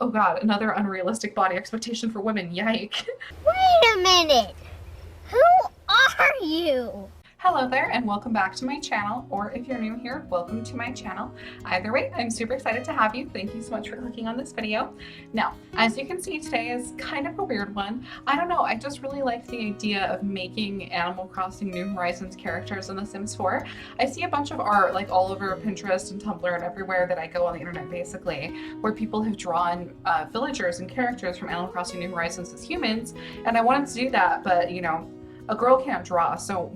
Oh god, another unrealistic body expectation for women, yike. Wait a minute! Who are you? Hello there and welcome back to my channel, or if you're new here, welcome to my channel. Either way, I'm super excited to have you. Thank you so much for clicking on this video. Now, as you can see, today is kind of a weird one. I don't know, I just really like the idea of making Animal Crossing New Horizons characters in The Sims 4. I see a bunch of art like all over Pinterest and Tumblr and everywhere that I go on the internet basically, where people have drawn villagers and characters from Animal Crossing New Horizons as humans, and I wanted to do that, but you know, a girl can't draw, so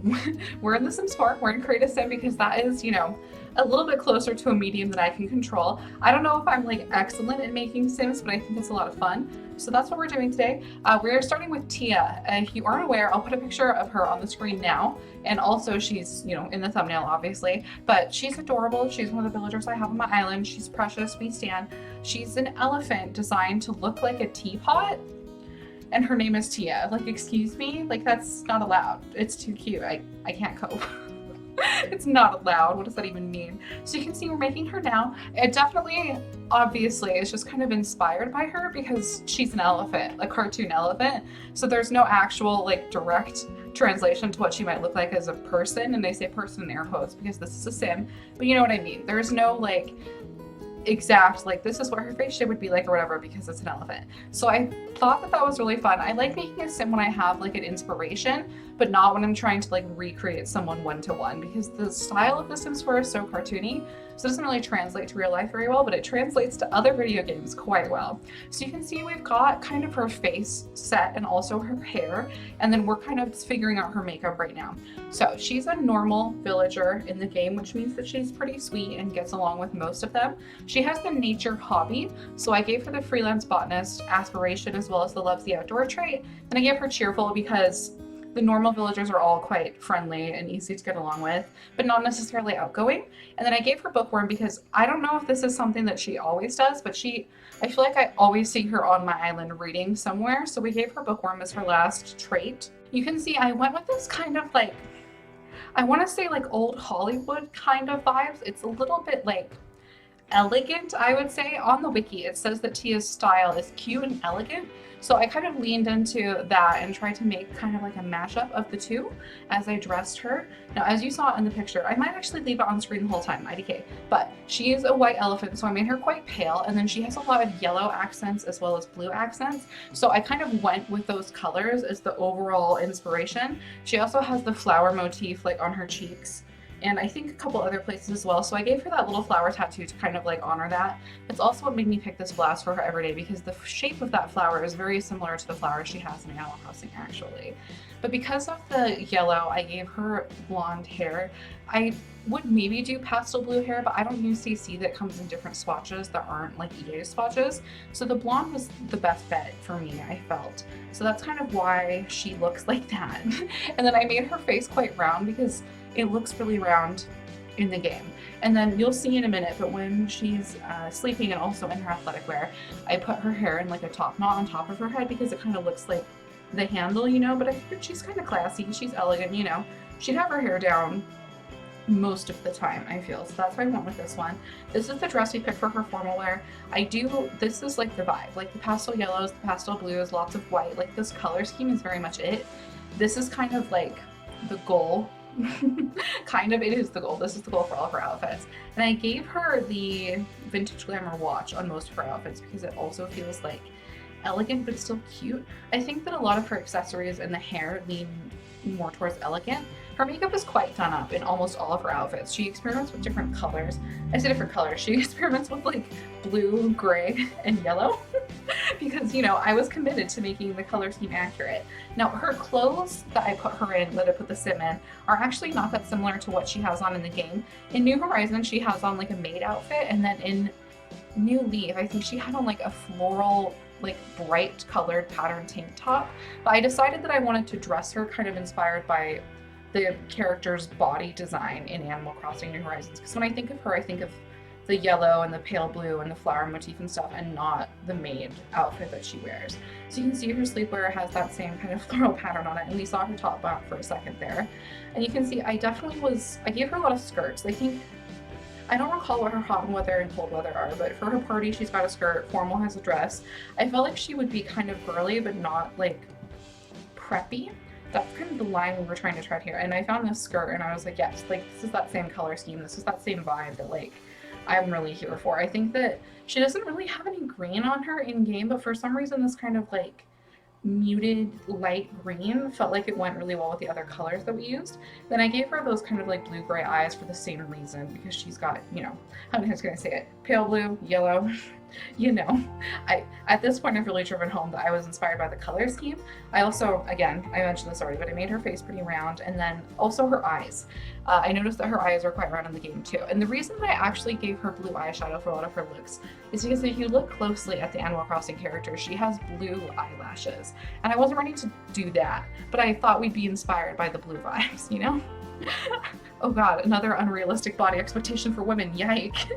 we're in The Sims 4, we're in Create a Sim because that is, you know, a little bit closer to a medium that I can control. I don't know if I'm like excellent at making Sims, but I think it's a lot of fun. So that's what we're doing today. We're starting with Tia. If you aren't aware, I'll put a picture of her on the screen now. And also she's, you know, in the thumbnail obviously, but she's adorable. She's one of the villagers I have on my island. She's precious, we stan. She's an elephant designed to look like a teapot. And her name is Tia. Like, excuse me? Like, that's not allowed. It's too cute. I can't cope. It's not allowed. What does that even mean? So you can see we're making her now. It definitely, obviously, is just kind of inspired by her because she's an elephant, a cartoon elephant. So there's no actual, like, direct translation to what she might look like as a person. And they say person in air quotes because this is a sim. But you know what I mean? There's no, like, exact like this is what her face shape would be like or whatever because it's an elephant. So I thought that that was really fun. I like making a sim when I have like an inspiration, but not when I'm trying to like recreate someone one-to-one because the style of the Sims 4 is so cartoony, so it doesn't really translate to real life very well, but it translates to other video games quite well. So you can see we've got kind of her face set and also her hair, and then we're kind of figuring out her makeup right now. So she's a normal villager in the game, which means that she's pretty sweet and gets along with most of them. She has the nature hobby, so I gave her the freelance botanist aspiration as well as the loves the outdoor trait, and I gave her cheerful because the normal villagers are all quite friendly and easy to get along with, but not necessarily outgoing. And then I gave her bookworm because I don't know if this is something that she always does, but I feel like I always see her on my island reading somewhere, so we gave her bookworm as her last trait. You can see I went with this kind of like, I want to say like old Hollywood kind of vibes. It's a little bit like elegant, I would say. On the wiki it says that Tia's style is cute and elegant, so I kind of leaned into that and tried to make kind of like a mashup of the two as I dressed her. Now as you saw in the picture, I might actually leave it on screen the whole time, IDK, but she is a white elephant, so I made her quite pale, and then she has a lot of yellow accents as well as blue accents, so I kind of went with those colors as the overall inspiration. She also has the flower motif like on her cheeks and I think a couple other places as well. So I gave her that little flower tattoo to kind of like honor that. It's also what made me pick this blouse for her every day because the shape of that flower is very similar to the flower she has in Animal Crossing actually. But because of the yellow, I gave her blonde hair. I would maybe do pastel blue hair, but I don't use CC that comes in different swatches that aren't like EA swatches. So the blonde was the best bet for me, I felt. So that's kind of why she looks like that. And then I made her face quite round because it looks really round in the game. And then you'll see in a minute, but when she's sleeping and also in her athletic wear, I put her hair in like a top knot on top of her head because it kind of looks like the handle, you know, but I figured she's kind of classy, she's elegant, you know. She'd have her hair down most of the time, I feel. So that's why I went with this one. This is the dress we picked for her formal wear. This is like the vibe, like the pastel yellows, the pastel blues, lots of white, like this color scheme is very much it. This is kind of like the goal. Kind of, it is the goal. This is the goal for all of her outfits. And I gave her the Vintage Glamour watch on most of her outfits because it also feels like elegant but still cute. I think that a lot of her accessories and the hair lean more towards elegant. Her makeup is quite done up in almost all of her outfits. She experiments with different colors. I say different colors. She experiments with like blue, gray, and yellow because, you know, I was committed to making the color scheme accurate. Now, her clothes that I put her in, that I put the sim in, are actually not that similar to what she has on in the game. In New Horizons, she has on like a maid outfit, and then in New Leaf, I think she had on like a floral, like bright colored pattern tank top. But I decided that I wanted to dress her kind of inspired by the character's body design in Animal Crossing New Horizons, because when I think of her, I think of the yellow and the pale blue and the flower motif and stuff, and not the maid outfit that she wears. So you can see her sleepwear has that same kind of floral pattern on it, and we saw her top back for a second there. And you can see I gave her a lot of skirts. I think I don't recall what her hot weather and cold weather are, but for her party, she's got a skirt, formal has a dress. I felt like she would be kind of girly, but not like preppy. That's kind of the line we were trying to tread here. And I found this skirt and I was like, yes, like this is that same color scheme. This is that same vibe that like I'm really here for. I think that she doesn't really have any green on her in game, but for some reason this kind of like muted light green felt like it went really well with the other colors that we used. Then I gave her those kind of like blue-gray eyes for the same reason, because she's got, you know, I'm just gonna say it, pale blue, yellow, you know. At this point I've really driven home that I was inspired by the color scheme. I also, again, I mentioned this already, but I made her face pretty round, and then also her eyes. I noticed that her eyes are quite round in the game too. And the reason that I actually gave her blue eyeshadow for a lot of her looks is because if you look closely at the Animal Crossing character, she has blue eyelashes. And I wasn't ready to do that, but I thought we'd be inspired by the blue vibes, you know? Oh god, another unrealistic body expectation for women, yike.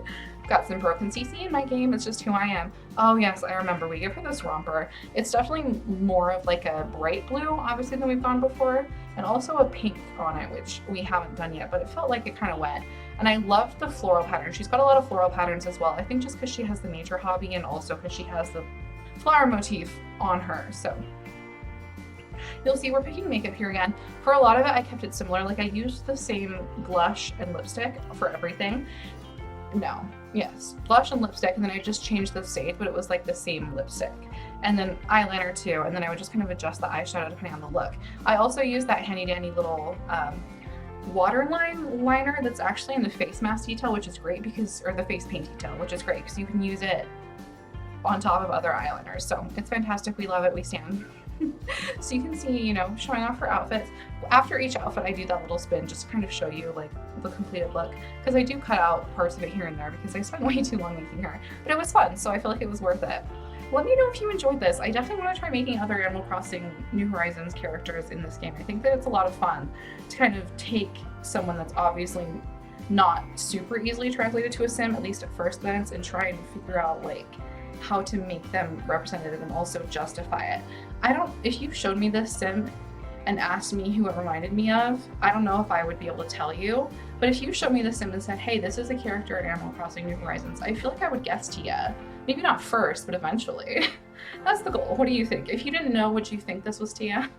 Got some broken CC in my game, it's just who I am. Oh yes, I remember, we give her this romper. It's definitely more of like a bright blue, obviously, than we've gone before, and also a pink on it, which we haven't done yet, but it felt like it kind of went. And I loved the floral pattern. She's got a lot of floral patterns as well, I think just because she has the nature hobby and also because she has the flower motif on her, so. You'll see we're picking makeup here again. For a lot of it, I kept it similar. Like I used the same blush and lipstick for everything. No, yes, blush and lipstick, and then I just changed the shade, but it was like the same lipstick. And then eyeliner too, and then I would just kind of adjust the eyeshadow depending on the look. I also used that handy dandy little waterline liner that's actually in the face mask detail, which is great because, or the face paint detail, which is great because you can use it on top of other eyeliners. So it's fantastic. We love it. We stand. So you can see, you know, showing off her outfits. After each outfit, I do that little spin just to kind of show you like the completed look, because I do cut out parts of it here and there because I spent way too long making her, but it was fun, so I feel like it was worth it. Let me know if you enjoyed this. I definitely want to try making other Animal Crossing New Horizons characters in this game. I think that it's a lot of fun to kind of take someone that's obviously not super easily translated to a sim, at least at first glance, and try and figure out like how to make them representative and also justify it. If you showed me this sim and asked me who it reminded me of, I don't know if I would be able to tell you, but if you showed me the sim and said, hey, this is a character in Animal Crossing New Horizons, I feel like I would guess Tia. Maybe not first, but eventually. That's the goal. What do you think? If you didn't know, would you think this was Tia?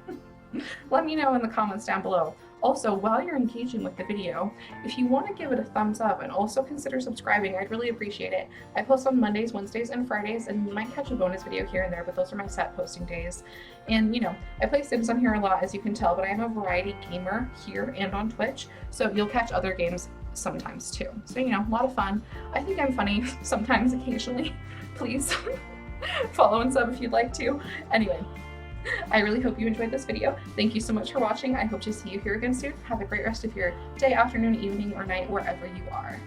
Let me know in the comments down below. Also, while you're engaging with the video, if you want to give it a thumbs up and also consider subscribing, I'd really appreciate it. I post on Mondays, Wednesdays, and Fridays, and you might catch a bonus video here and there, but those are my set posting days. And you know, I play Sims on here a lot, as you can tell, but I am a variety gamer here and on Twitch, so you'll catch other games sometimes too. So, you know, a lot of fun. I think I'm funny sometimes, occasionally. Please follow and sub if you'd like to. Anyway, I really hope you enjoyed this video. Thank you so much for watching. I hope to see you here again soon. Have a great rest of your day, afternoon, evening, or night, wherever you are.